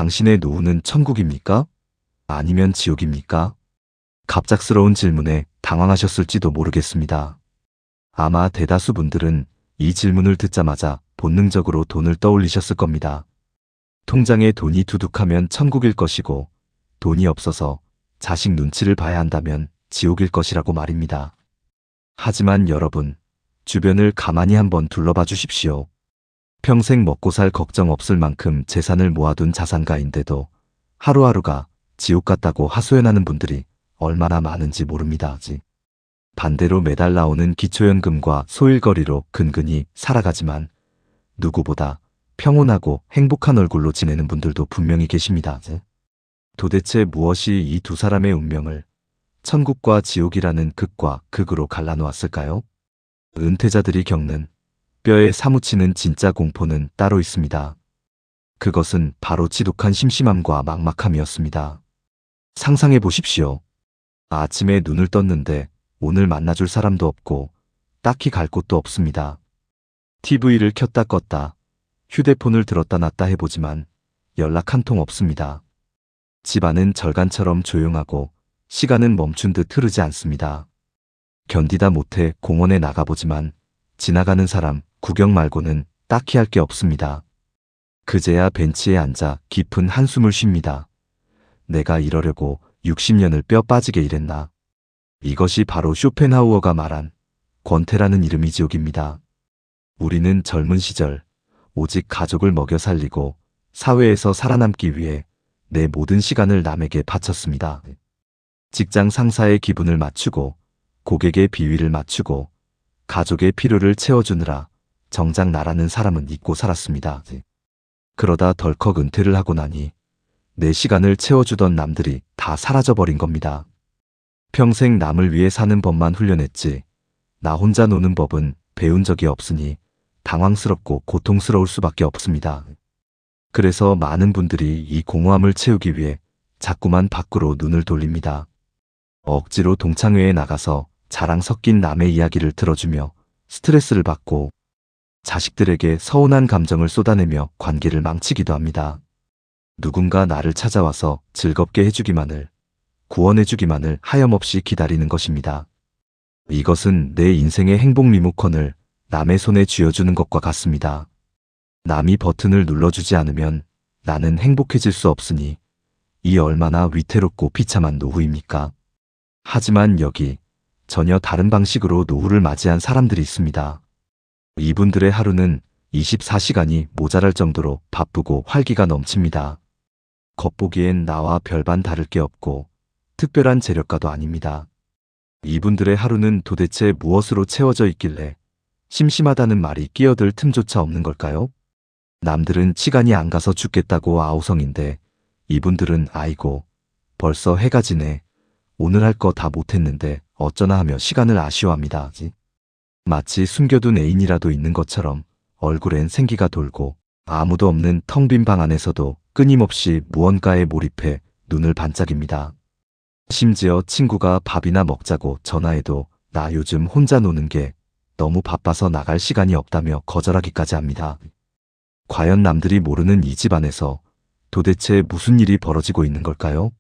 당신의 노후는 천국입니까? 아니면 지옥입니까? 갑작스러운 질문에 당황하셨을지도 모르겠습니다. 아마 대다수 분들은 이 질문을 듣자마자 본능적으로 돈을 떠올리셨을 겁니다. 통장에 돈이 두둑하면 천국일 것이고 돈이 없어서 자식 눈치를 봐야 한다면 지옥일 것이라고 말입니다. 하지만 여러분, 주변을 가만히 한번 둘러봐 주십시오. 평생 먹고 살 걱정 없을 만큼 재산을 모아둔 자산가인데도 하루하루가 지옥 같다고 하소연하는 분들이 얼마나 많은지 모릅니다. 반대로 매달 나오는 기초연금과 소일거리로 근근히 살아가지만 누구보다 평온하고 행복한 얼굴로 지내는 분들도 분명히 계십니다. 도대체 무엇이 이 두 사람의 운명을 천국과 지옥이라는 극과 극으로 갈라놓았을까요? 은퇴자들이 겪는 뼈에 사무치는 진짜 공포는 따로 있습니다. 그것은 바로 지독한 심심함과 막막함이었습니다. 상상해 보십시오. 아침에 눈을 떴는데 오늘 만나줄 사람도 없고 딱히 갈 곳도 없습니다. TV를 켰다 껐다, 휴대폰을 들었다 놨다 해보지만 연락 한 통 없습니다. 집안은 절간처럼 조용하고 시간은 멈춘 듯 흐르지 않습니다. 견디다 못해 공원에 나가보지만 지나가는 사람 구경 말고는 딱히 할 게 없습니다. 그제야 벤치에 앉아 깊은 한숨을 쉽니다. 내가 이러려고 60년을 뼈 빠지게 일했나. 이것이 바로 쇼펜하우어가 말한 권태라는 이름이 지옥입니다. 우리는 젊은 시절 오직 가족을 먹여 살리고 사회에서 살아남기 위해 내 모든 시간을 남에게 바쳤습니다. 직장 상사의 기분을 맞추고 고객의 비위를 맞추고 가족의 필요를 채워주느라 정작 나라는 사람은 잊고 살았습니다. 그러다 덜컥 은퇴를 하고 나니 내 시간을 채워주던 남들이 다 사라져버린 겁니다. 평생 남을 위해 사는 법만 훈련했지 나 혼자 노는 법은 배운 적이 없으니 당황스럽고 고통스러울 수밖에 없습니다. 그래서 많은 분들이 이 공허함을 채우기 위해 자꾸만 밖으로 눈을 돌립니다. 억지로 동창회에 나가서 자랑 섞인 남의 이야기를 들어주며 스트레스를 받고 자식들에게 서운한 감정을 쏟아내며 관계를 망치기도 합니다. 누군가 나를 찾아와서 즐겁게 해주기만을, 구원해주기만을 하염없이 기다리는 것입니다. 이것은 내 인생의 행복 리모컨을 남의 손에 쥐어주는 것과 같습니다. 남이 버튼을 눌러주지 않으면 나는 행복해질 수 없으니 이 얼마나 위태롭고 비참한 노후입니까? 하지만 여기 전혀 다른 방식으로 노후를 맞이한 사람들이 있습니다. 이분들의 하루는 24시간이 모자랄 정도로 바쁘고 활기가 넘칩니다. 겉보기엔 나와 별반 다를 게 없고 특별한 재력가도 아닙니다. 이분들의 하루는 도대체 무엇으로 채워져 있길래 심심하다는 말이 끼어들 틈조차 없는 걸까요? 남들은 시간이 안 가서 죽겠다고 아우성인데 이분들은 아이고 벌써 해가 지네. 오늘 할 거 다 못했는데 어쩌나 하며 시간을 아쉬워합니다. 마치 숨겨둔 애인이라도 있는 것처럼 얼굴엔 생기가 돌고 아무도 없는 텅 빈 방 안에서도 끊임없이 무언가에 몰입해 눈을 반짝입니다. 심지어 친구가 밥이나 먹자고 전화해도 나 요즘 혼자 노는 게 너무 바빠서 나갈 시간이 없다며 거절하기까지 합니다. 과연 남들이 모르는 이 집안에서 도대체 무슨 일이 벌어지고 있는 걸까요?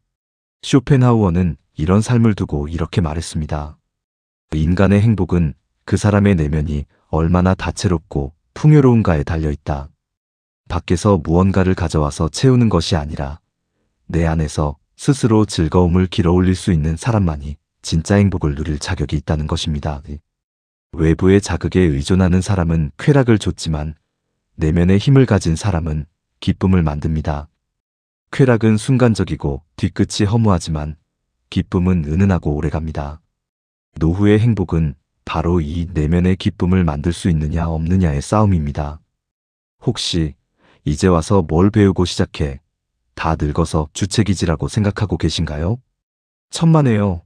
쇼펜하우어는 이런 삶을 두고 이렇게 말했습니다. 인간의 행복은 그 사람의 내면이 얼마나 다채롭고 풍요로운가에 달려있다. 밖에서 무언가를 가져와서 채우는 것이 아니라 내 안에서 스스로 즐거움을 길어올릴 수 있는 사람만이 진짜 행복을 누릴 자격이 있다는 것입니다. 외부의 자극에 의존하는 사람은 쾌락을 줬지만 내면의 힘을 가진 사람은 기쁨을 만듭니다. 쾌락은 순간적이고 뒤끝이 허무하지만 기쁨은 은은하고 오래갑니다. 노후의 행복은 바로 이 내면의 기쁨을 만들 수 있느냐 없느냐의 싸움입니다. 혹시 이제 와서 뭘 배우고 시작해 다 늙어서 주책이지라고 생각하고 계신가요? 천만에요.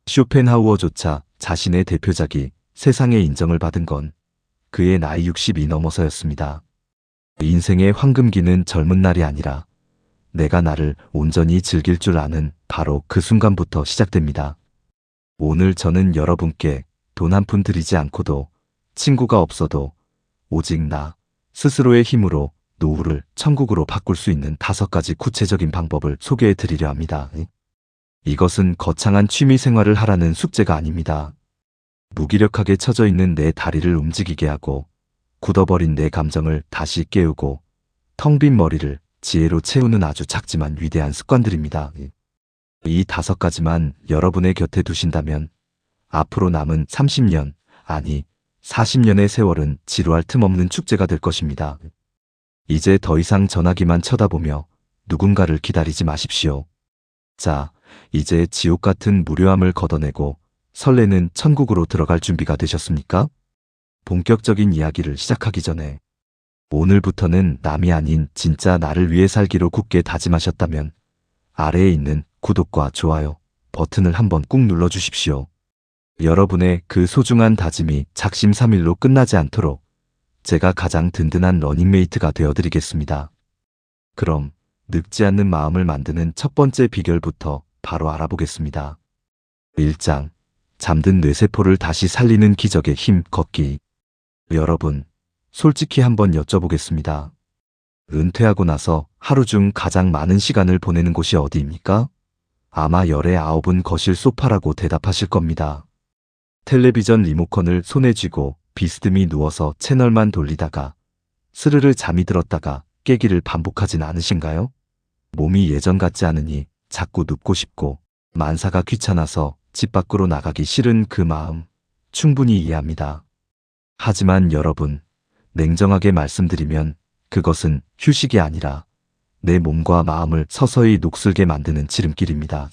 쇼펜하우어조차 자신의 대표작이 세상의 인정을 받은 건 그의 나이 60이 넘어서였습니다. 인생의 황금기는 젊은 날이 아니라 내가 나를 온전히 즐길 줄 아는 바로 그 순간부터 시작됩니다. 오늘 저는 여러분께 돈 한 푼 들이지 않고도 친구가 없어도 오직 나 스스로의 힘으로 노후를 천국으로 바꿀 수 있는 5가지 구체적인 방법을 소개해 드리려 합니다. 이것은 거창한 취미 생활을 하라는 숙제가 아닙니다. 무기력하게 처져 있는 내 다리를 움직이게 하고 굳어버린 내 감정을 다시 깨우고 텅 빈 머리를 지혜로 채우는 아주 작지만 위대한 습관들입니다. 이 5가지만 여러분의 곁에 두신다면 앞으로 남은 30년, 아니 40년의 세월은 지루할 틈 없는 축제가 될 것입니다. 이제 더 이상 전화기만 쳐다보며 누군가를 기다리지 마십시오. 자, 이제 지옥 같은 무료함을 걷어내고 설레는 천국으로 들어갈 준비가 되셨습니까? 본격적인 이야기를 시작하기 전에 오늘부터는 남이 아닌 진짜 나를 위해 살기로 굳게 다짐하셨다면 아래에 있는 구독과 좋아요 버튼을 한번 꾹 눌러주십시오. 여러분의 그 소중한 다짐이 작심삼일로 끝나지 않도록 제가 가장 든든한 러닝메이트가 되어드리겠습니다. 그럼 늙지 않는 마음을 만드는 첫 번째 비결부터 바로 알아보겠습니다. 1장, 잠든 뇌세포를 다시 살리는 기적의 힘 걷기. 여러분, 솔직히 한번 여쭤보겠습니다. 은퇴하고 나서 하루 중 가장 많은 시간을 보내는 곳이 어디입니까? 아마 열의 9은 거실 소파라고 대답하실 겁니다. 텔레비전 리모컨을 손에 쥐고 비스듬히 누워서 채널만 돌리다가 스르르 잠이 들었다가 깨기를 반복하진 않으신가요? 몸이 예전 같지 않으니 자꾸 눕고 싶고 만사가 귀찮아서 집 밖으로 나가기 싫은 그 마음 충분히 이해합니다. 하지만 여러분, 냉정하게 말씀드리면 그것은 휴식이 아니라 내 몸과 마음을 서서히 녹슬게 만드는 지름길입니다.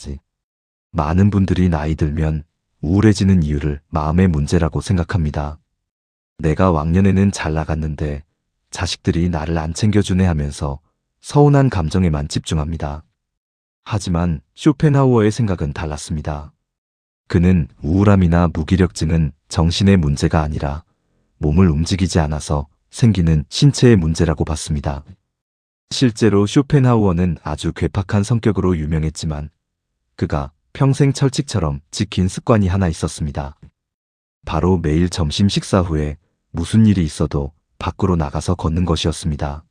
많은 분들이 나이 들면 우울해지는 이유를 마음의 문제라고 생각합니다. 내가 왕년에는 잘 나갔는데 자식들이 나를 안 챙겨주네 하면서 서운한 감정에만 집중합니다. 하지만 쇼펜하우어의 생각은 달랐습니다. 그는 우울함이나 무기력증은 정신의 문제가 아니라 몸을 움직이지 않아서 생기는 신체의 문제라고 봤습니다. 실제로 쇼펜하우어는 아주 괴팍한 성격으로 유명했지만 그가 평생 철칙처럼 지킨 습관이 하나 있었습니다. 바로 매일 점심 식사 후에 무슨 일이 있어도 밖으로 나가서 걷는 것이었습니다.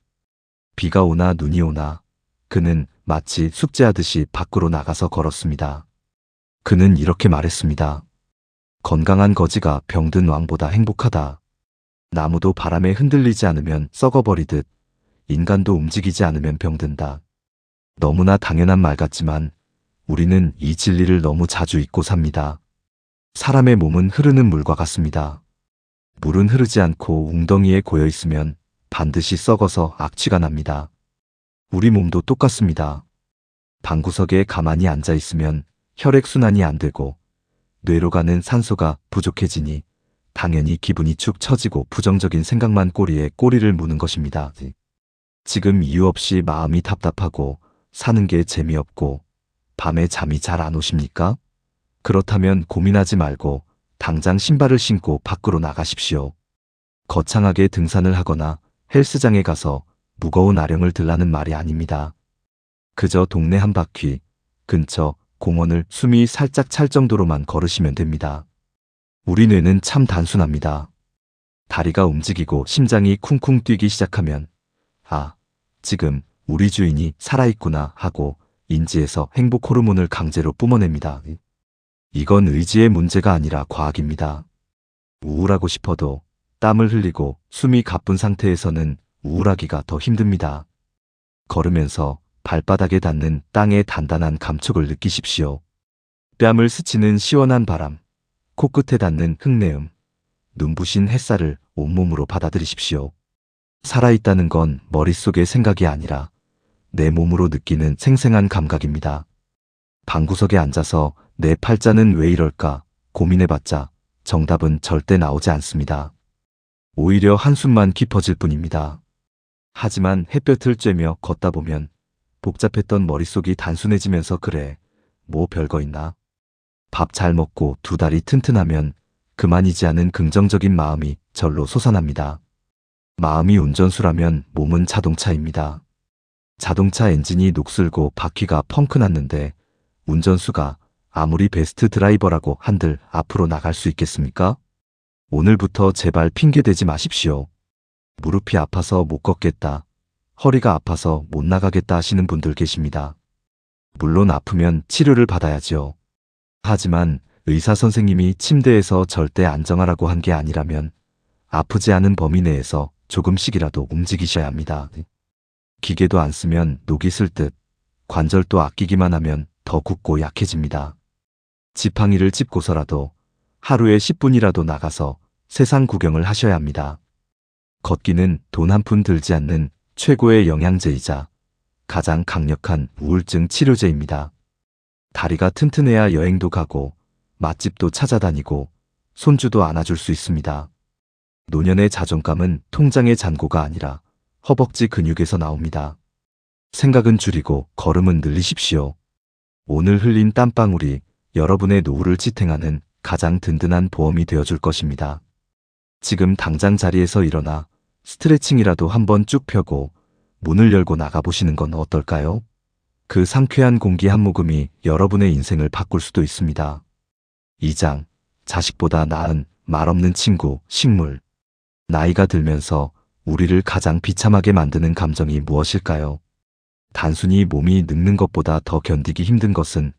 비가 오나 눈이 오나 그는 마치 숙제하듯이 밖으로 나가서 걸었습니다. 그는 이렇게 말했습니다. 건강한 거지가 병든 왕보다 행복하다. 나무도 바람에 흔들리지 않으면 썩어버리듯 인간도 움직이지 않으면 병든다. 너무나 당연한 말 같지만 우리는 이 진리를 너무 자주 잊고 삽니다. 사람의 몸은 흐르는 물과 같습니다. 물은 흐르지 않고 웅덩이에 고여 있으면 반드시 썩어서 악취가 납니다. 우리 몸도 똑같습니다. 방구석에 가만히 앉아 있으면 혈액순환이 안 되고 뇌로 가는 산소가 부족해지니 당연히 기분이 축 처지고 부정적인 생각만 꼬리에 꼬리를 무는 것입니다. 지금 이유 없이 마음이 답답하고 사는 게 재미없고 밤에 잠이 잘 안 오십니까? 그렇다면 고민하지 말고 당장 신발을 신고 밖으로 나가십시오. 거창하게 등산을 하거나 헬스장에 가서 무거운 아령을 들라는 말이 아닙니다. 그저 동네 한 바퀴, 근처 공원을 숨이 살짝 찰 정도로만 걸으시면 됩니다. 우리 뇌는 참 단순합니다. 다리가 움직이고 심장이 쿵쿵 뛰기 시작하면 아, 지금 우리 주인이 살아있구나 하고 인지해서 행복 호르몬을 강제로 뿜어냅니다. 이건 의지의 문제가 아니라 과학입니다. 우울하고 싶어도 땀을 흘리고 숨이 가쁜 상태에서는 우울하기가 더 힘듭니다. 걸으면서 발바닥에 닿는 땅의 단단한 감촉을 느끼십시오. 뺨을 스치는 시원한 바람, 코끝에 닿는 흙내음, 눈부신 햇살을 온몸으로 받아들이십시오. 살아있다는 건 머릿속의 생각이 아니라 내 몸으로 느끼는 생생한 감각입니다. 방구석에 앉아서 내 팔자는 왜 이럴까 고민해봤자 정답은 절대 나오지 않습니다. 오히려 한숨만 깊어질 뿐입니다. 하지만 햇볕을 쬐며 걷다 보면 복잡했던 머릿속이 단순해지면서 그래, 뭐 별거 있나? 밥 잘 먹고 두 다리 튼튼하면 그만이지 않은 긍정적인 마음이 절로 솟아납니다. 마음이 운전수라면 몸은 자동차입니다. 자동차 엔진이 녹슬고 바퀴가 펑크 났는데 운전수가 아무리 베스트 드라이버라고 한들 앞으로 나갈 수 있겠습니까? 오늘부터 제발 핑계대지 마십시오. 무릎이 아파서 못 걷겠다. 허리가 아파서 못 나가겠다 하시는 분들 계십니다. 물론 아프면 치료를 받아야지요. 하지만 의사 선생님이 침대에서 절대 안정하라고 한 게 아니라면 아프지 않은 범위 내에서 조금씩이라도 움직이셔야 합니다. 기계도 안 쓰면 녹이 슬 듯, 관절도 아끼기만 하면 더 굳고 약해집니다. 지팡이를 짚고서라도 하루에 10분이라도 나가서 세상 구경을 하셔야 합니다. 걷기는 돈 한 푼 들지 않는 최고의 영양제이자 가장 강력한 우울증 치료제입니다. 다리가 튼튼해야 여행도 가고 맛집도 찾아다니고 손주도 안아줄 수 있습니다. 노년의 자존감은 통장의 잔고가 아니라 허벅지 근육에서 나옵니다. 생각은 줄이고 걸음은 늘리십시오. 오늘 흘린 땀방울이 여러분의 노후를 지탱하는 가장 든든한 보험이 되어줄 것입니다. 지금 당장 자리에서 일어나 스트레칭이라도 한번 쭉 펴고 문을 열고 나가보시는 건 어떨까요? 그 상쾌한 공기 한 모금이 여러분의 인생을 바꿀 수도 있습니다. 2장, 자식보다 나은 말 없는 친구, 식물. 나이가 들면서 우리를 가장 비참하게 만드는 감정이 무엇일까요? 단순히 몸이 늙는 것보다 더 견디기 힘든 것은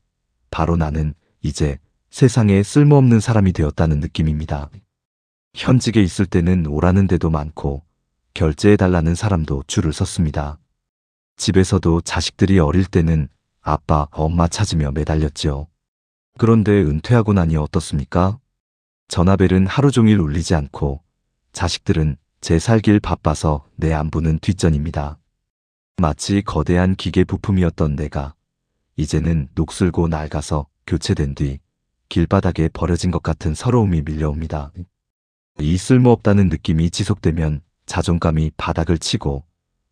바로 나는 이제 세상에 쓸모없는 사람이 되었다는 느낌입니다. 현직에 있을 때는 오라는 데도 많고 결제해달라는 사람도 줄을 섰습니다. 집에서도 자식들이 어릴 때는 아빠, 엄마 찾으며 매달렸지요. 그런데 은퇴하고 나니 어떻습니까? 전화벨은 하루 종일 울리지 않고 자식들은 제 살길 바빠서 내 안부는 뒷전입니다. 마치 거대한 기계 부품이었던 내가 이제는 녹슬고 낡아서 교체된 뒤 길바닥에 버려진 것 같은 서러움이 밀려옵니다. 이 쓸모없다는 느낌이 지속되면 자존감이 바닥을 치고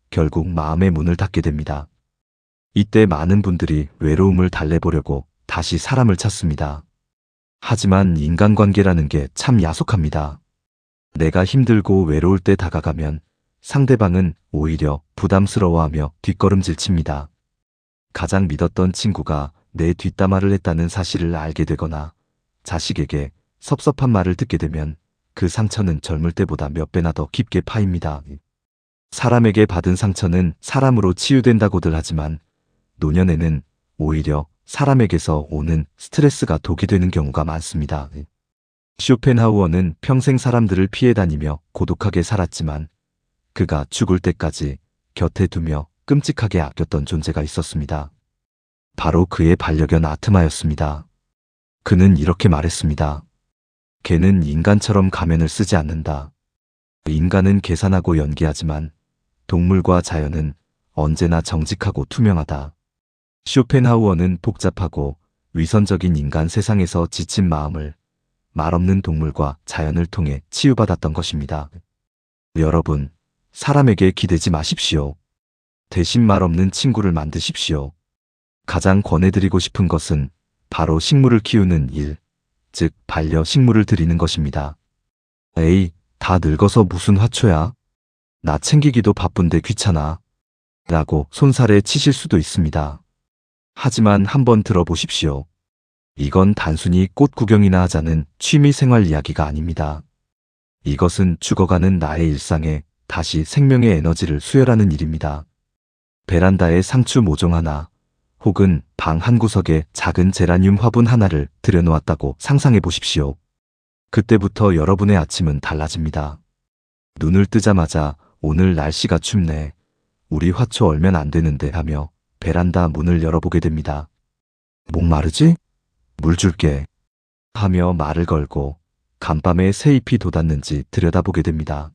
결국 마음의 문을 닫게 됩니다. 이때 많은 분들이 외로움을 달래보려고 다시 사람을 찾습니다. 하지만 인간관계라는 게 참 야속합니다. 내가 힘들고 외로울 때 다가가면 상대방은 오히려 부담스러워하며 뒷걸음질 칩니다. 가장 믿었던 친구가 내 뒷담화를 했다는 사실을 알게 되거나 자식에게 섭섭한 말을 듣게 되면 그 상처는 젊을 때보다 몇 배나 더 깊게 파입니다. 사람에게 받은 상처는 사람으로 치유된다고들 하지만 노년에는 오히려 사람에게서 오는 스트레스가 독이 되는 경우가 많습니다. 쇼펜하우어는 평생 사람들을 피해 다니며 고독하게 살았지만 그가 죽을 때까지 곁에 두며 끔찍하게 아꼈던 존재가 있었습니다. 바로 그의 반려견 아트마였습니다. 그는 이렇게 말했습니다. 개는 인간처럼 가면을 쓰지 않는다. 인간은 계산하고 연기하지만 동물과 자연은 언제나 정직하고 투명하다. 쇼펜하우어는 복잡하고 위선적인 인간 세상에서 지친 마음을 말없는 동물과 자연을 통해 치유받았던 것입니다. 여러분, 사람에게 기대지 마십시오. 대신 말없는 친구를 만드십시오. 가장 권해드리고 싶은 것은 바로 식물을 키우는 일, 즉 반려식물을 들이는 것입니다. 에이, 다 늙어서 무슨 화초야? 나 챙기기도 바쁜데 귀찮아. 라고 손살에 치실 수도 있습니다. 하지만 한번 들어보십시오. 이건 단순히 꽃 구경이나 하자는 취미생활 이야기가 아닙니다. 이것은 죽어가는 나의 일상에 다시 생명의 에너지를 수혈하는 일입니다. 베란다에 상추 모종 하나, 혹은 방 한 구석에 작은 제라늄 화분 하나를 들여놓았다고 상상해 보십시오. 그때부터 여러분의 아침은 달라집니다. 눈을 뜨자마자 오늘 날씨가 춥네. 우리 화초 얼면 안 되는데 하며 베란다 문을 열어보게 됩니다. 목마르지? 물 줄게. 하며 말을 걸고 간밤에 새 잎이 돋았는지 들여다보게 됩니다.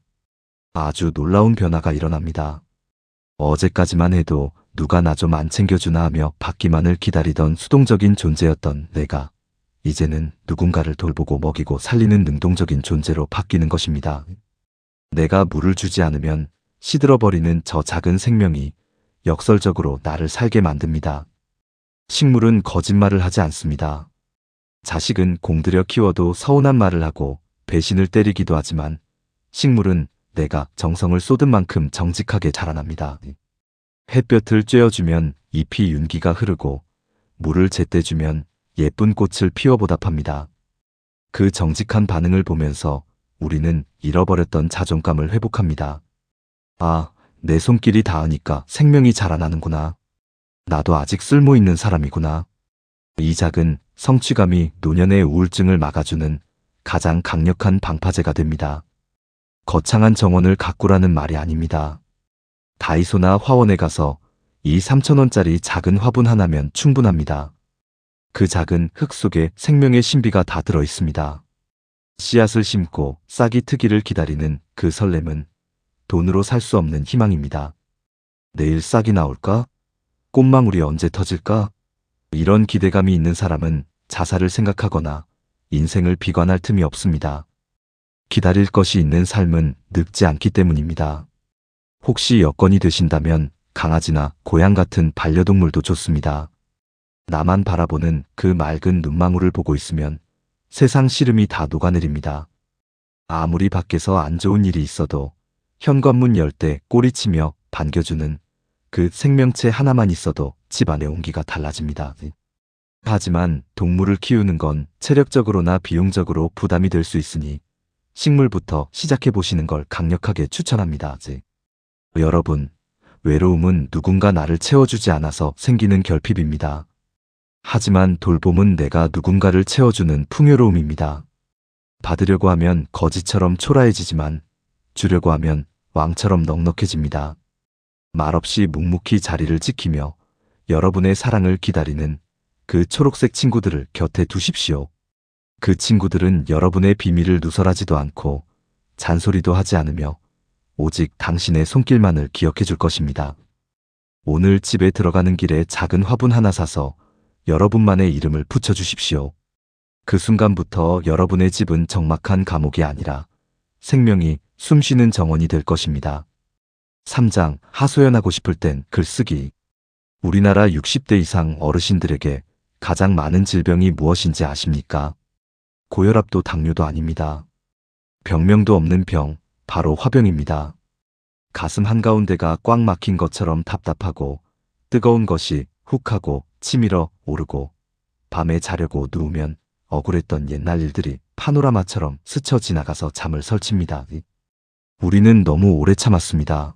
아주 놀라운 변화가 일어납니다. 어제까지만 해도 누가 나 좀 안 챙겨주나 하며 받기만을 기다리던 수동적인 존재였던 내가 이제는 누군가를 돌보고 먹이고 살리는 능동적인 존재로 바뀌는 것입니다. 내가 물을 주지 않으면 시들어버리는 저 작은 생명이 역설적으로 나를 살게 만듭니다. 식물은 거짓말을 하지 않습니다. 자식은 공들여 키워도 서운한 말을 하고 배신을 때리기도 하지만 식물은 내가 정성을 쏟은 만큼 정직하게 자라납니다. 햇볕을 쬐어주면 잎이 윤기가 흐르고 물을 제때 주면 예쁜 꽃을 피워 보답합니다. 그 정직한 반응을 보면서 우리는 잃어버렸던 자존감을 회복합니다. 아, 내 손길이 닿으니까 생명이 자라나는구나. 나도 아직 쓸모있는 사람이구나. 이 작은 성취감이 노년의 우울증을 막아주는 가장 강력한 방파제가 됩니다. 거창한 정원을 가꾸라는 말이 아닙니다. 다이소나 화원에 가서 이 3,000원짜리 작은 화분 하나면 충분합니다. 그 작은 흙 속에 생명의 신비가 다 들어 있습니다. 씨앗을 심고 싹이 트기를 기다리는 그 설렘은 돈으로 살 수 없는 희망입니다. 내일 싹이 나올까? 꽃망울이 언제 터질까? 이런 기대감이 있는 사람은 자살을 생각하거나 인생을 비관할 틈이 없습니다. 기다릴 것이 있는 삶은 늙지 않기 때문입니다. 혹시 여건이 되신다면 강아지나 고양 같은 반려동물도 좋습니다. 나만 바라보는 그 맑은 눈망울을 보고 있으면 세상 시름이 다 녹아내립니다. 아무리 밖에서 안 좋은 일이 있어도 현관문 열 때 꼬리치며 반겨주는 그 생명체 하나만 있어도 집안의 온기가 달라집니다. 하지만 동물을 키우는 건 체력적으로나 비용적으로 부담이 될 수 있으니 식물부터 시작해 보시는 걸 강력하게 추천합니다. 여러분, 외로움은 누군가 나를 채워주지 않아서 생기는 결핍입니다. 하지만 돌봄은 내가 누군가를 채워주는 풍요로움입니다. 받으려고 하면 거지처럼 초라해지지만 주려고 하면 왕처럼 넉넉해집니다. 말없이 묵묵히 자리를 지키며 여러분의 사랑을 기다리는 그 초록색 친구들을 곁에 두십시오. 그 친구들은 여러분의 비밀을 누설하지도 않고 잔소리도 하지 않으며 오직 당신의 손길만을 기억해 줄 것입니다. 오늘 집에 들어가는 길에 작은 화분 하나 사서 여러분만의 이름을 붙여주십시오. 그 순간부터 여러분의 집은 적막한 감옥이 아니라 생명이 숨쉬는 정원이 될 것입니다. 3장 하소연하고 싶을 땐 글쓰기. 우리나라 60대 이상 어르신들에게 가장 많은 질병이 무엇인지 아십니까? 고혈압도 당뇨도 아닙니다. 병명도 없는 병, 바로 화병입니다. 가슴 한가운데가 꽉 막힌 것처럼 답답하고 뜨거운 것이 훅 하고 치밀어 오르고 밤에 자려고 누우면 억울했던 옛날 일들이 파노라마처럼 스쳐 지나가서 잠을 설칩니다. 우리는 너무 오래 참았습니다.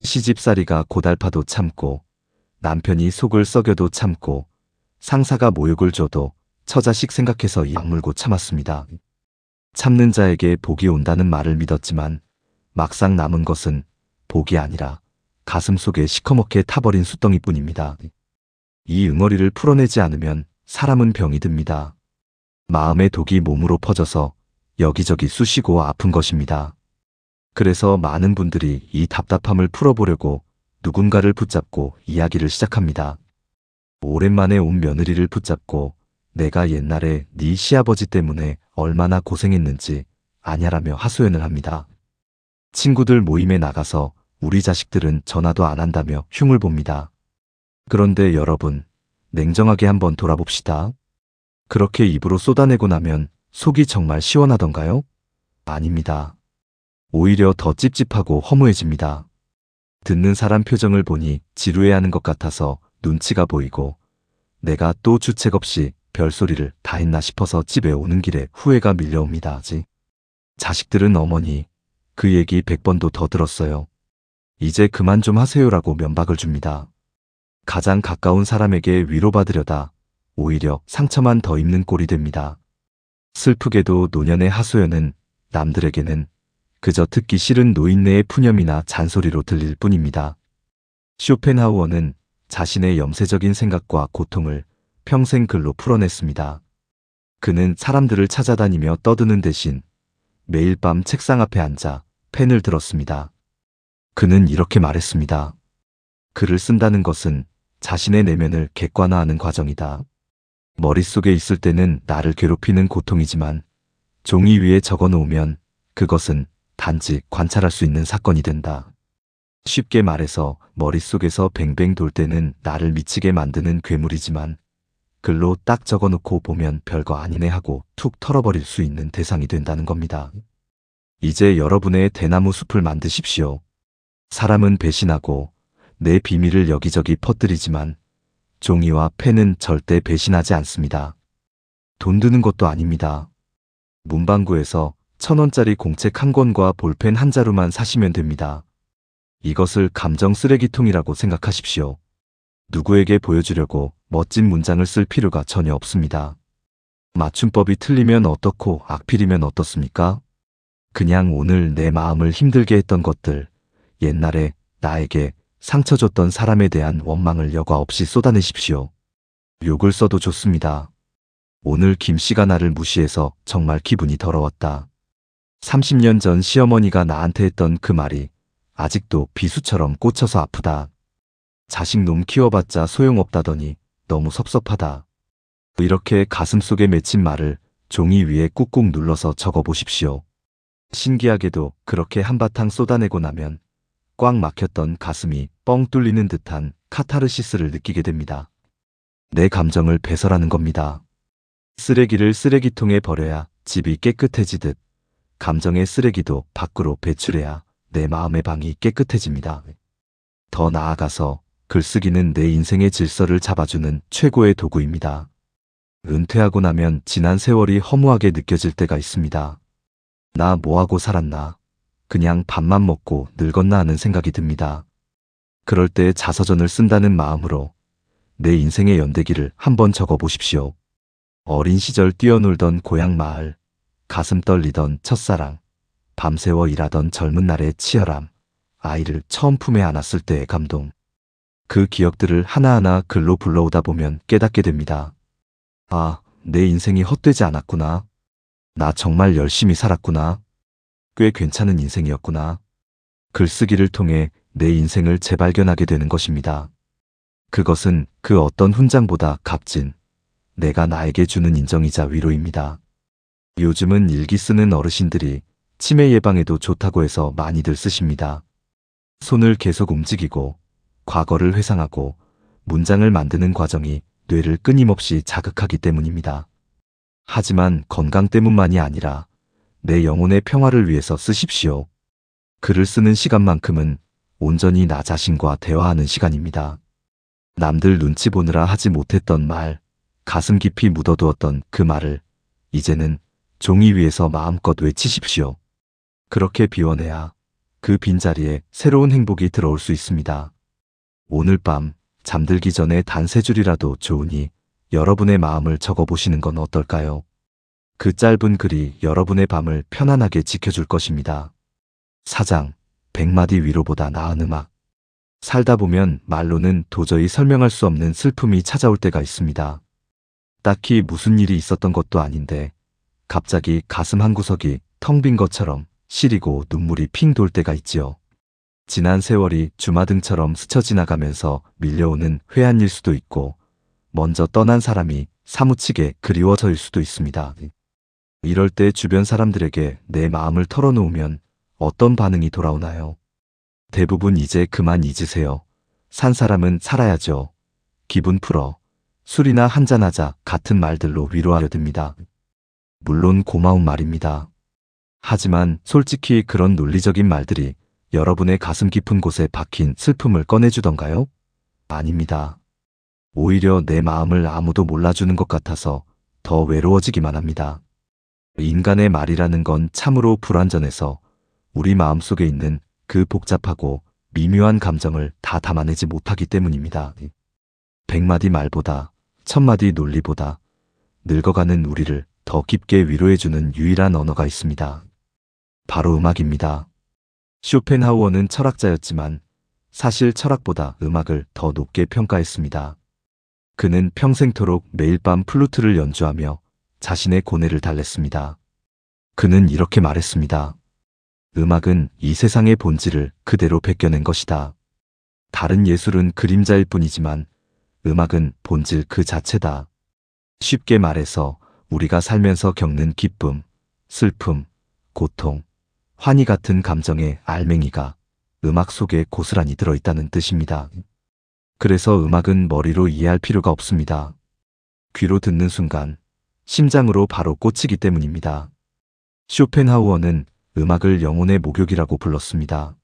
시집살이가 고달파도 참고 남편이 속을 썩여도 참고 상사가 모욕을 줘도 처자식 생각해서 약 물고 참았습니다. 참는 자에게 복이 온다는 말을 믿었지만 막상 남은 것은 복이 아니라 가슴 속에 시커멓게 타버린 숫덩이뿐입니다. 이 응어리를 풀어내지 않으면 사람은 병이 듭니다. 마음의 독이 몸으로 퍼져서 여기저기 쑤시고 아픈 것입니다. 그래서 많은 분들이 이 답답함을 풀어보려고 누군가를 붙잡고 이야기를 시작합니다. 오랜만에 온 며느리를 붙잡고 내가 옛날에 네 시아버지 때문에 얼마나 고생했는지 아냐라며 하소연을 합니다. 친구들 모임에 나가서 우리 자식들은 전화도 안 한다며 흉을 봅니다. 그런데 여러분, 냉정하게 한번 돌아봅시다. 그렇게 입으로 쏟아내고 나면 속이 정말 시원하던가요? 아닙니다. 오히려 더 찝찝하고 허무해집니다. 듣는 사람 표정을 보니 지루해하는 것 같아서 눈치가 보이고 내가 또 주책 없이 별소리를 다 했나 싶어서 집에 오는 길에 후회가 밀려옵니다. 자식들은 어머니, 그 얘기 100번도 더 들었어요. 이제 그만 좀 하세요라고 면박을 줍니다. 가장 가까운 사람에게 위로받으려다 오히려 상처만 더 입는 꼴이 됩니다. 슬프게도 노년의 하소연은 남들에게는 그저 듣기 싫은 노인네의 푸념이나 잔소리로 들릴 뿐입니다. 쇼펜하우어는 자신의 염세적인 생각과 고통을 평생 글로 풀어냈습니다. 그는 사람들을 찾아다니며 떠드는 대신 매일 밤 책상 앞에 앉아 펜을 들었습니다. 그는 이렇게 말했습니다. 글을 쓴다는 것은 자신의 내면을 객관화하는 과정이다. 머릿속에 있을 때는 나를 괴롭히는 고통이지만 종이 위에 적어놓으면 그것은 단지 관찰할 수 있는 사건이 된다. 쉽게 말해서 머릿속에서 뱅뱅 돌 때는 나를 미치게 만드는 괴물이지만 글로 딱 적어놓고 보면 별거 아니네 하고 툭 털어버릴 수 있는 대상이 된다는 겁니다. 이제 여러분의 대나무 숲을 만드십시오. 사람은 배신하고 내 비밀을 여기저기 퍼뜨리지만 종이와 펜은 절대 배신하지 않습니다. 돈 드는 것도 아닙니다. 문방구에서 1,000원짜리 공책 한 권과 볼펜 한 자루만 사시면 됩니다. 이것을 감정 쓰레기통이라고 생각하십시오. 누구에게 보여주려고 멋진 문장을 쓸 필요가 전혀 없습니다. 맞춤법이 틀리면 어떻고 악필이면 어떻습니까? 그냥 오늘 내 마음을 힘들게 했던 것들, 옛날에 나에게 상처 줬던 사람에 대한 원망을 여과 없이 쏟아내십시오. 욕을 써도 좋습니다. 오늘 김씨가 나를 무시해서 정말 기분이 더러웠다. 30년 전 시어머니가 나한테 했던 그 말이 아직도 비수처럼 꽂혀서 아프다. 자식 놈 키워봤자 소용없다더니 너무 섭섭하다. 이렇게 가슴속에 맺힌 말을 종이 위에 꾹꾹 눌러서 적어보십시오. 신기하게도 그렇게 한바탕 쏟아내고 나면 꽉 막혔던 가슴이 뻥 뚫리는 듯한 카타르시스를 느끼게 됩니다. 내 감정을 배설하는 겁니다. 쓰레기를 쓰레기통에 버려야 집이 깨끗해지듯 감정의 쓰레기도 밖으로 배출해야 내 마음의 방이 깨끗해집니다. 더 나아가서 글쓰기는 내 인생의 질서를 잡아주는 최고의 도구입니다. 은퇴하고 나면 지난 세월이 허무하게 느껴질 때가 있습니다. 나 뭐하고 살았나? 그냥 밥만 먹고 늙었나 하는 생각이 듭니다. 그럴 때 자서전을 쓴다는 마음으로 내 인생의 연대기를 한번 적어보십시오. 어린 시절 뛰어놀던 고향 마을, 가슴 떨리던 첫사랑, 밤새워 일하던 젊은 날의 치열함, 아이를 처음 품에 안았을 때의 감동. 그 기억들을 하나하나 글로 불러오다 보면 깨닫게 됩니다. 아, 내 인생이 헛되지 않았구나. 나 정말 열심히 살았구나. 꽤 괜찮은 인생이었구나. 글쓰기를 통해 내 인생을 재발견하게 되는 것입니다. 그것은 그 어떤 훈장보다 값진 내가 나에게 주는 인정이자 위로입니다. 요즘은 일기 쓰는 어르신들이 치매 예방에도 좋다고 해서 많이들 쓰십니다. 손을 계속 움직이고 과거를 회상하고 문장을 만드는 과정이 뇌를 끊임없이 자극하기 때문입니다. 하지만 건강 때문만이 아니라 내 영혼의 평화를 위해서 쓰십시오. 글을 쓰는 시간만큼은 온전히 나 자신과 대화하는 시간입니다. 남들 눈치 보느라 하지 못했던 말, 가슴 깊이 묻어두었던 그 말을 이제는 종이 위에서 마음껏 외치십시오. 그렇게 비워내야 그 빈자리에 새로운 행복이 들어올 수 있습니다. 오늘 밤 잠들기 전에 단 3줄이라도 좋으니 여러분의 마음을 적어보시는 건 어떨까요? 그 짧은 글이 여러분의 밤을 편안하게 지켜줄 것입니다. 사장, 100마디 위로보다 나은 음악. 살다 보면 말로는 도저히 설명할 수 없는 슬픔이 찾아올 때가 있습니다. 딱히 무슨 일이 있었던 것도 아닌데 갑자기 가슴 한구석이 텅 빈 것처럼 시리고 눈물이 핑 돌 때가 있지요. 지난 세월이 주마등처럼 스쳐 지나가면서 밀려오는 회한일 수도 있고 먼저 떠난 사람이 사무치게 그리워서일 수도 있습니다. 이럴 때 주변 사람들에게 내 마음을 털어놓으면 어떤 반응이 돌아오나요? 대부분 이제 그만 잊으세요. 산 사람은 살아야죠. 기분 풀어. 술이나 한잔하자 같은 말들로 위로하려 듭니다. 물론 고마운 말입니다. 하지만 솔직히 그런 논리적인 말들이 여러분의 가슴 깊은 곳에 박힌 슬픔을 꺼내주던가요? 아닙니다. 오히려 내 마음을 아무도 몰라주는 것 같아서 더 외로워지기만 합니다. 인간의 말이라는 건 참으로 불완전해서 우리 마음속에 있는 그 복잡하고 미묘한 감정을 다 담아내지 못하기 때문입니다. 100마디 말보다 1000마디 논리보다 늙어가는 우리를 더 깊게 위로해주는 유일한 언어가 있습니다. 바로 음악입니다. 쇼펜하우어는 철학자였지만 사실 철학보다 음악을 더 높게 평가했습니다. 그는 평생토록 매일 밤 플루트를 연주하며 자신의 고뇌를 달랬습니다. 그는 이렇게 말했습니다. 음악은 이 세상의 본질을 그대로 베껴낸 것이다. 다른 예술은 그림자일 뿐이지만 음악은 본질 그 자체다. 쉽게 말해서 우리가 살면서 겪는 기쁨, 슬픔, 고통, 환희 같은 감정의 알맹이가 음악 속에 고스란히 들어있다는 뜻입니다. 그래서 음악은 머리로 이해할 필요가 없습니다. 귀로 듣는 순간 심장으로 바로 꽂히기 때문입니다. 쇼펜하우어는 음악을 영혼의 목욕이라고 불렀습니다.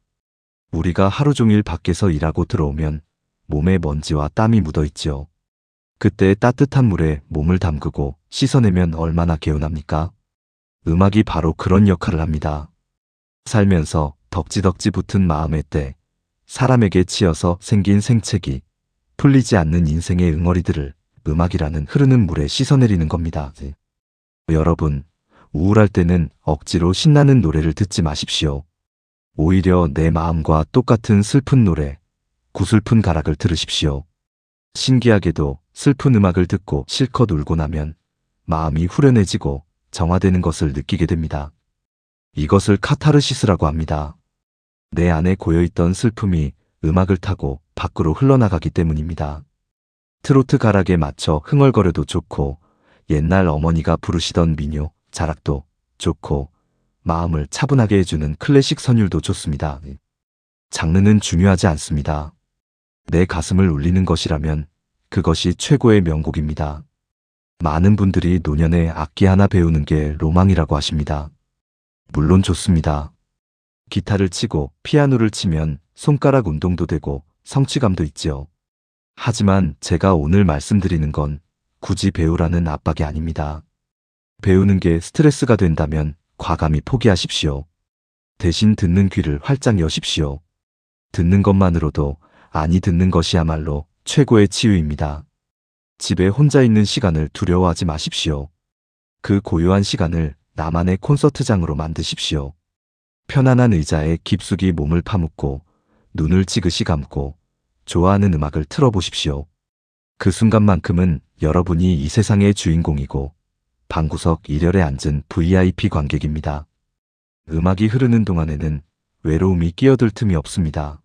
우리가 하루 종일 밖에서 일하고 들어오면 몸에 먼지와 땀이 묻어있지요. 그때 따뜻한 물에 몸을 담그고 씻어내면 얼마나 개운합니까? 음악이 바로 그런 역할을 합니다. 살면서 덕지덕지 붙은 마음의 때 사람에게 치여서 생긴 생채기, 풀리지 않는 인생의 응어리들을 음악이라는 흐르는 물에 씻어내리는 겁니다. 여러분, 우울할 때는 억지로 신나는 노래를 듣지 마십시오. 오히려 내 마음과 똑같은 슬픈 노래, 구슬픈 가락을 들으십시오. 신기하게도 슬픈 음악을 듣고 실컷 울고 나면 마음이 후련해지고 정화되는 것을 느끼게 됩니다. 이것을 카타르시스라고 합니다. 내 안에 고여있던 슬픔이 음악을 타고 밖으로 흘러나가기 때문입니다. 트로트 가락에 맞춰 흥얼거려도 좋고, 옛날 어머니가 부르시던 민요, 자락도 좋고, 마음을 차분하게 해주는 클래식 선율도 좋습니다. 장르는 중요하지 않습니다. 내 가슴을 울리는 것이라면 그것이 최고의 명곡입니다. 많은 분들이 노년에 악기 하나 배우는 게 로망이라고 하십니다. 물론 좋습니다. 기타를 치고 피아노를 치면 손가락 운동도 되고 성취감도 있지요. 하지만 제가 오늘 말씀드리는 건 굳이 배우라는 압박이 아닙니다. 배우는 게 스트레스가 된다면 과감히 포기하십시오. 대신 듣는 귀를 활짝 여십시오. 듣는 것만으로도 아니 듣는 것이야말로 최고의 치유입니다. 집에 혼자 있는 시간을 두려워하지 마십시오. 그 고요한 시간을 나만의 콘서트장으로 만드십시오. 편안한 의자에 깊숙이 몸을 파묻고 눈을 지그시 감고 좋아하는 음악을 틀어보십시오. 그 순간만큼은 여러분이 이 세상의 주인공이고 방구석 1열에 앉은 VIP 관객입니다. 음악이 흐르는 동안에는 외로움이 끼어들 틈이 없습니다.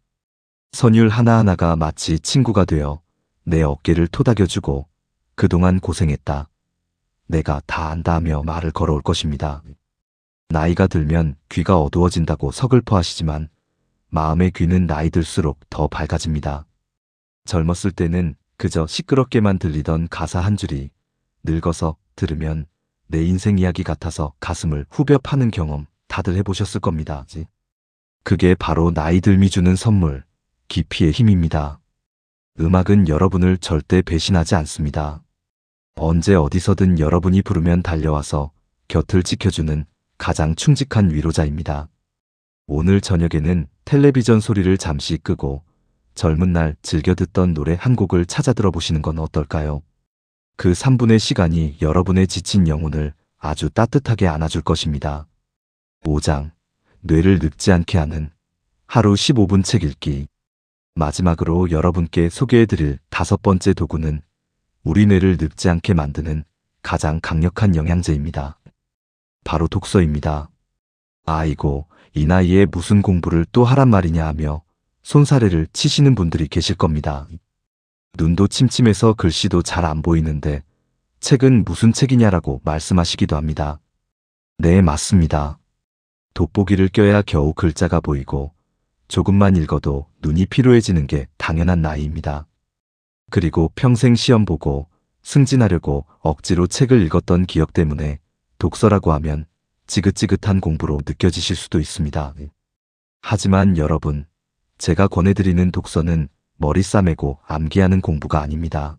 선율 하나하나가 마치 친구가 되어 내 어깨를 토닥여주고 그동안 고생했다. 내가 다 안다 하며 말을 걸어올 것입니다. 나이가 들면 귀가 어두워진다고 서글퍼 하시지만 마음의 귀는 나이 들수록 더 밝아집니다. 젊었을 때는 그저 시끄럽게만 들리던 가사 한 줄이 늙어서 들으면 내 인생 이야기 같아서 가슴을 후벼 파는 경험 다들 해보셨을 겁니다. 그게 바로 나이 들미 주는 선물, 깊이의 힘입니다. 음악은 여러분을 절대 배신하지 않습니다. 언제 어디서든 여러분이 부르면 달려와서 곁을 지켜주는 가장 충직한 위로자입니다. 오늘 저녁에는 텔레비전 소리를 잠시 끄고 젊은 날 즐겨 듣던 노래 한 곡을 찾아 들어보시는 건 어떨까요? 그 3분의 시간이 여러분의 지친 영혼을 아주 따뜻하게 안아줄 것입니다. 5장, 뇌를 늙지 않게 하는 하루 15분 책 읽기. 마지막으로 여러분께 소개해드릴 5번째 도구는 우리 뇌를 늙지 않게 만드는 가장 강력한 영양제입니다. 바로 독서입니다. 아이고, 이 나이에 무슨 공부를 또 하란 말이냐 하며 손사래를 치시는 분들이 계실 겁니다. 눈도 침침해서 글씨도 잘 안 보이는데 책은 무슨 책이냐라고 말씀하시기도 합니다. 네, 맞습니다. 돋보기를 껴야 겨우 글자가 보이고 조금만 읽어도 눈이 피로해지는 게 당연한 나이입니다. 그리고 평생 시험 보고 승진하려고 억지로 책을 읽었던 기억 때문에 독서라고 하면 지긋지긋한 공부로 느껴지실 수도 있습니다. 하지만 여러분, 제가 권해드리는 독서는 머리 싸매고 암기하는 공부가 아닙니다.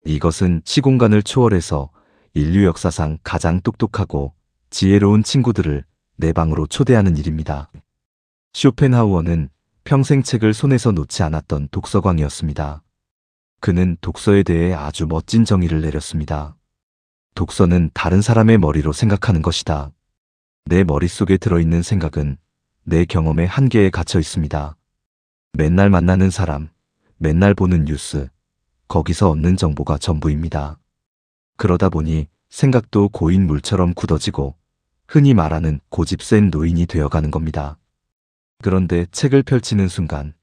이것은 시공간을 초월해서 인류 역사상 가장 똑똑하고 지혜로운 친구들을 내 방으로 초대하는 일입니다. 쇼펜하우어는 평생 책을 손에서 놓지 않았던 독서광이었습니다. 그는 독서에 대해 아주 멋진 정의를 내렸습니다. 독서는 다른 사람의 머리로 생각하는 것이다. 내 머릿속에 들어있는 생각은 내 경험의 한계에 갇혀 있습니다. 맨날 만나는 사람, 맨날 보는 뉴스, 거기서 얻는 정보가 전부입니다. 그러다 보니 생각도 고인 물처럼 굳어지고 흔히 말하는 고집센 노인이 되어가는 겁니다. 그런데 책을 펼치는 순간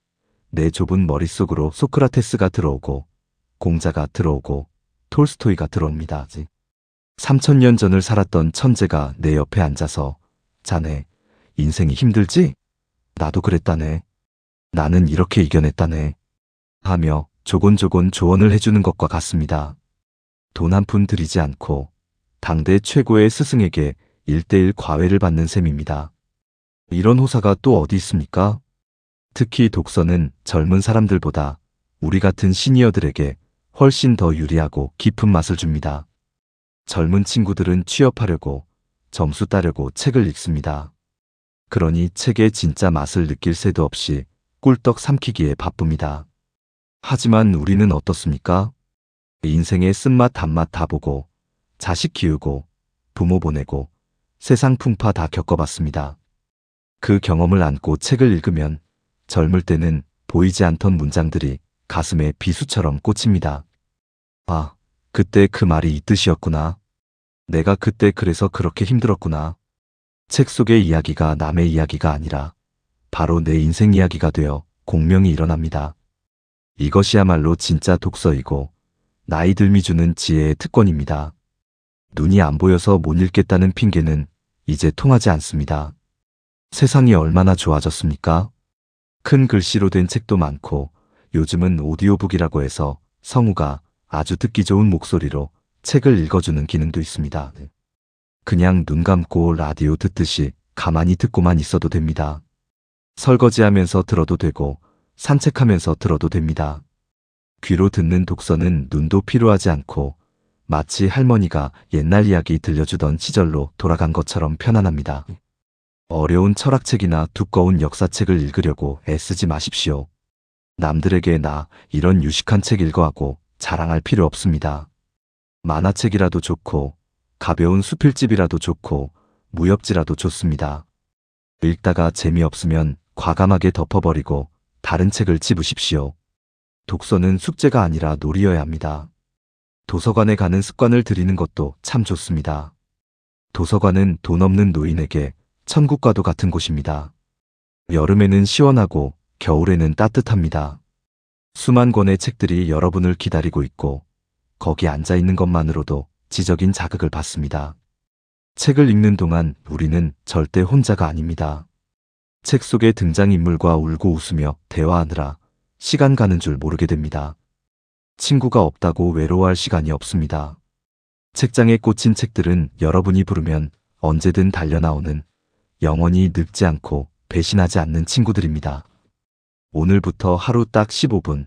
내 좁은 머릿속으로 소크라테스가 들어오고 공자가 들어오고 톨스토이가 들어옵니다. 3000년 전을 살았던 천재가 내 옆에 앉아서 자네, 인생이 힘들지? 나도 그랬다네. 나는 이렇게 이겨냈다네. 하며 조곤조곤 조언을 해주는 것과 같습니다. 돈 한 푼 들이지 않고 당대 최고의 스승에게 1:1 과외를 받는 셈입니다. 이런 호사가 또 어디 있습니까? 특히 독서는 젊은 사람들보다 우리 같은 시니어들에게 훨씬 더 유리하고 깊은 맛을 줍니다. 젊은 친구들은 취업하려고 점수 따려고 책을 읽습니다. 그러니 책의 진짜 맛을 느낄 새도 없이 꿀떡 삼키기에 바쁩니다. 하지만 우리는 어떻습니까? 인생의 쓴맛 단맛 다 보고, 자식 키우고, 부모 보내고, 세상 풍파 다 겪어봤습니다. 그 경험을 안고 책을 읽으면 젊을 때는 보이지 않던 문장들이 가슴에 비수처럼 꽂힙니다. 아, 그때 그 말이 이 뜻이었구나. 내가 그때 그래서 그렇게 힘들었구나. 책 속의 이야기가 남의 이야기가 아니라 바로 내 인생 이야기가 되어 공명이 일어납니다. 이것이야말로 진짜 독서이고 나이 들미 주는 지혜의 특권입니다. 눈이 안 보여서 못 읽겠다는 핑계는 이제 통하지 않습니다. 세상이 얼마나 좋아졌습니까? 큰 글씨로 된 책도 많고 요즘은 오디오북이라고 해서 성우가 아주 듣기 좋은 목소리로 책을 읽어주는 기능도 있습니다. 그냥 눈 감고 라디오 듣듯이 가만히 듣고만 있어도 됩니다. 설거지하면서 들어도 되고 산책하면서 들어도 됩니다. 귀로 듣는 독서는 눈도 필요하지 않고 마치 할머니가 옛날 이야기 들려주던 시절로 돌아간 것처럼 편안합니다. 어려운 철학책이나 두꺼운 역사책을 읽으려고 애쓰지 마십시오. 남들에게 나 이런 유식한 책 읽어하고 자랑할 필요 없습니다. 만화책이라도 좋고 가벼운 수필집이라도 좋고 무협지라도 좋습니다. 읽다가 재미없으면 과감하게 덮어버리고 다른 책을 집으십시오. 독서는 숙제가 아니라 놀이여야 합니다. 도서관에 가는 습관을 들이는 것도 참 좋습니다. 도서관은 돈 없는 노인에게 천국과도 같은 곳입니다. 여름에는 시원하고 겨울에는 따뜻합니다. 수만 권의 책들이 여러분을 기다리고 있고 거기 앉아 있는 것만으로도 지적인 자극을 받습니다. 책을 읽는 동안 우리는 절대 혼자가 아닙니다. 책 속의 등장인물과 울고 웃으며 대화하느라 시간 가는 줄 모르게 됩니다. 친구가 없다고 외로워할 시간이 없습니다. 책장에 꽂힌 책들은 여러분이 부르면 언제든 달려나오는 영원히 늙지 않고 배신하지 않는 친구들입니다. 오늘부터 하루 딱 15분,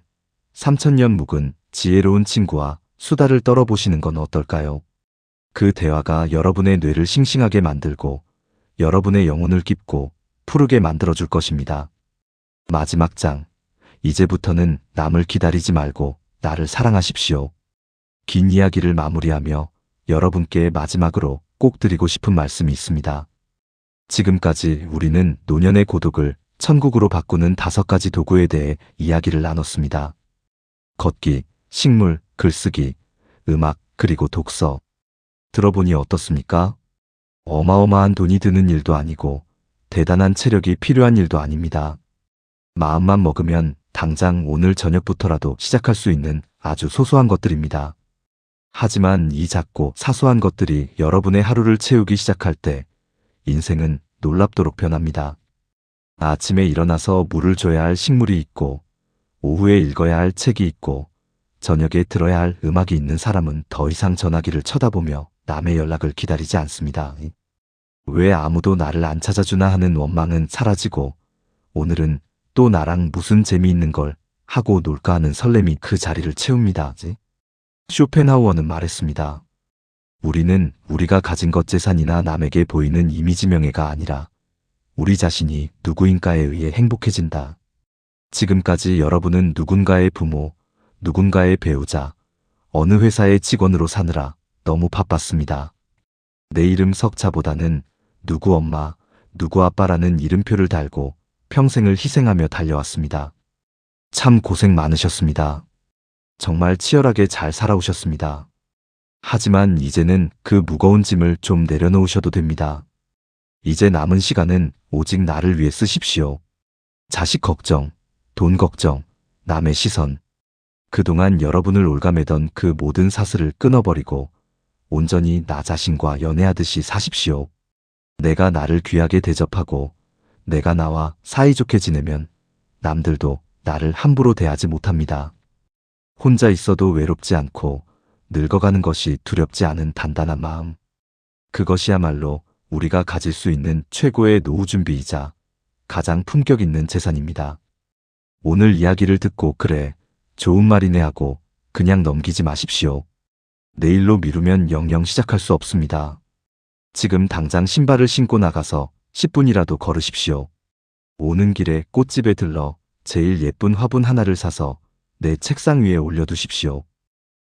3000년 묵은 지혜로운 친구와 수다를 떨어보시는 건 어떨까요? 그 대화가 여러분의 뇌를 싱싱하게 만들고 여러분의 영혼을 깊고 푸르게 만들어줄 것입니다. 마지막 장, 이제부터는 남을 기다리지 말고 나를 사랑하십시오. 긴 이야기를 마무리하며 여러분께 마지막으로 꼭 드리고 싶은 말씀이 있습니다. 지금까지 우리는 노년의 고독을 천국으로 바꾸는 5가지 도구에 대해 이야기를 나눴습니다. 걷기, 식물, 글쓰기, 음악, 그리고 독서. 들어보니 어떻습니까? 어마어마한 돈이 드는 일도 아니고 대단한 체력이 필요한 일도 아닙니다. 마음만 먹으면 당장 오늘 저녁부터라도 시작할 수 있는 아주 소소한 것들입니다. 하지만 이 작고 사소한 것들이 여러분의 하루를 채우기 시작할 때 인생은 놀랍도록 변합니다. 아침에 일어나서 물을 줘야 할 식물이 있고 오후에 읽어야 할 책이 있고 저녁에 들어야 할 음악이 있는 사람은 더 이상 전화기를 쳐다보며 남의 연락을 기다리지 않습니다. 왜 아무도 나를 안 찾아주나 하는 원망은 사라지고 오늘은 또 나랑 무슨 재미있는 걸 하고 놀까 하는 설렘이 그 자리를 채웁니다. 쇼펜하우어는 말했습니다. 우리는 우리가 가진 것 재산이나 남에게 보이는 이미지 명예가 아니라 우리 자신이 누구인가에 의해 행복해진다. 지금까지 여러분은 누군가의 부모, 누군가의 배우자, 어느 회사의 직원으로 사느라 너무 바빴습니다. 내 이름 석자보다는 누구 엄마, 누구 아빠라는 이름표를 달고 평생을 희생하며 달려왔습니다. 참 고생 많으셨습니다. 정말 치열하게 잘 살아오셨습니다. 하지만 이제는 그 무거운 짐을 좀 내려놓으셔도 됩니다. 이제 남은 시간은 오직 나를 위해 쓰십시오. 자식 걱정, 돈 걱정, 남의 시선. 그동안 여러분을 올가매던 그 모든 사슬을 끊어버리고 온전히 나 자신과 연애하듯이 사십시오. 내가 나를 귀하게 대접하고 내가 나와 사이좋게 지내면 남들도 나를 함부로 대하지 못합니다. 혼자 있어도 외롭지 않고 늙어가는 것이 두렵지 않은 단단한 마음. 그것이야말로 우리가 가질 수 있는 최고의 노후 준비이자 가장 품격 있는 재산입니다. 오늘 이야기를 듣고 그래, 좋은 말이네 하고 그냥 넘기지 마십시오. 내일로 미루면 영영 시작할 수 없습니다. 지금 당장 신발을 신고 나가서 10분이라도 걸으십시오. 오는 길에 꽃집에 들러 제일 예쁜 화분 하나를 사서 내 책상 위에 올려두십시오.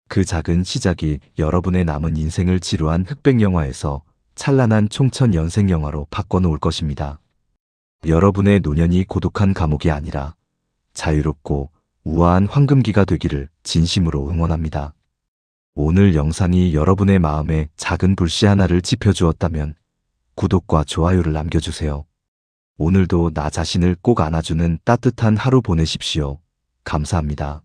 그 작은 시작이 여러분의 남은 인생을 지루한 흑백 영화에서 찬란한 총천 연생 영화로 바꿔놓을 것입니다. 여러분의 노년이 고독한 감옥이 아니라 자유롭고 우아한 황금기가 되기를 진심으로 응원합니다. 오늘 영상이 여러분의 마음에 작은 불씨 하나를 지펴주었다면 구독과 좋아요를 남겨주세요. 오늘도 나 자신을 꼭 안아주는 따뜻한 하루 보내십시오. 감사합니다.